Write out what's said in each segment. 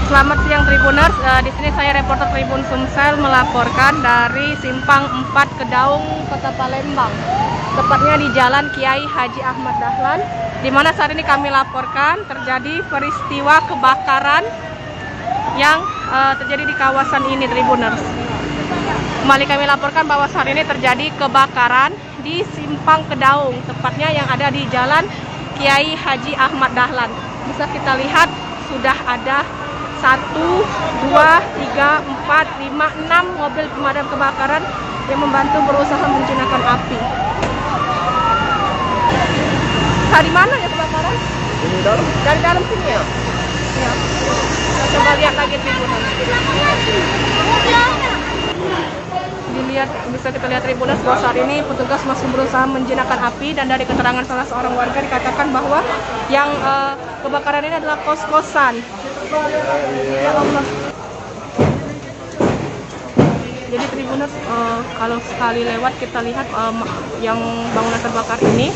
Selamat siang Tribuners, di sini saya reporter Tribun Sumsel melaporkan dari Simpang 4 Kedaung, Kota Palembang. Tepatnya di Jalan Kiai Haji Ahmad Dahlan, di mana saat ini kami laporkan terjadi peristiwa kebakaran yang terjadi di kawasan ini Tribuners. Kembali kami laporkan bahwa saat ini terjadi kebakaran di Simpang Kedaung, tepatnya yang ada di Jalan Kiai Haji Ahmad Dahlan. Bisa kita lihat sudah ada 1, 2, 3, 4, 5, 6 mobil pemadam kebakaran yang membantu berusaha menjinakkan api. Dari mana ya kebakaran? Dari dalam sini ya? Ya. Kita coba lihat lagi Tribuners. Dilihat, bisa kita lihat Tribuners bahwa saat ini petugas masih berusaha menjinakkan api, dan dari keterangan salah seorang warga dikatakan bahwa yang kebakaran ini adalah kos-kosan. Ya Allah. Jadi Tribuners, kalau sekali lewat kita lihat yang bangunan terbakar ini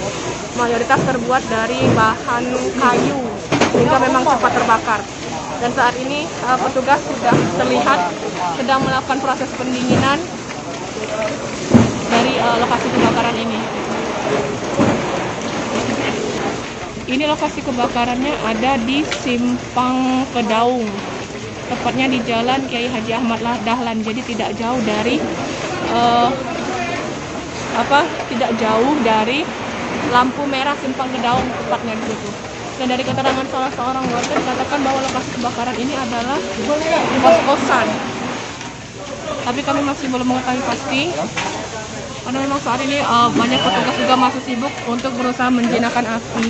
mayoritas terbuat dari bahan kayu sehingga memang cepat terbakar. Dan saat ini petugas sudah terlihat sedang melakukan proses pendinginan dari lokasi kebakaran ini. Ini lokasi kebakarannya ada di Simpang Kedaung, tepatnya di Jalan Kiai Haji Ahmad Dahlan. Jadi tidak jauh dari tidak jauh dari lampu merah Simpang Kedaung, tepatnya di situ. Dan dari keterangan salah seorang warga dikatakan bahwa lokasi kebakaran ini adalah kos-kosan. Tapi kami masih belum mengetahui pasti, karena memang saat ini banyak petugas juga masih sibuk untuk berusaha menjinakkan api.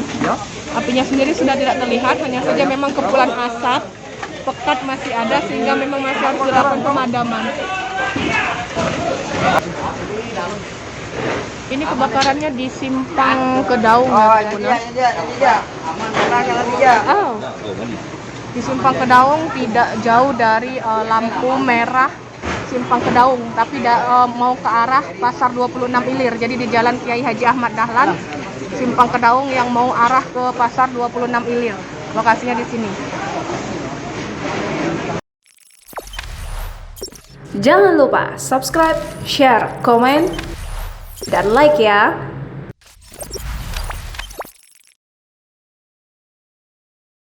Apinya sendiri sudah tidak terlihat, hanya saja memang kepulan asap pekat masih ada sehingga memang masih harus dilakukan pemadaman. Ini kebakarannya di Simpang Kedaung ya, di Simpang Kedaung, tidak jauh dari lampu merah Simpang Kedaung, tapi mau ke arah Pasar 26 Ilir. Jadi di Jalan Kiai Haji Ahmad Dahlan, Simpang Kedaung yang mau arah ke Pasar 26 Ilir. Lokasinya di sini. Jangan lupa subscribe, share, komen, dan like ya.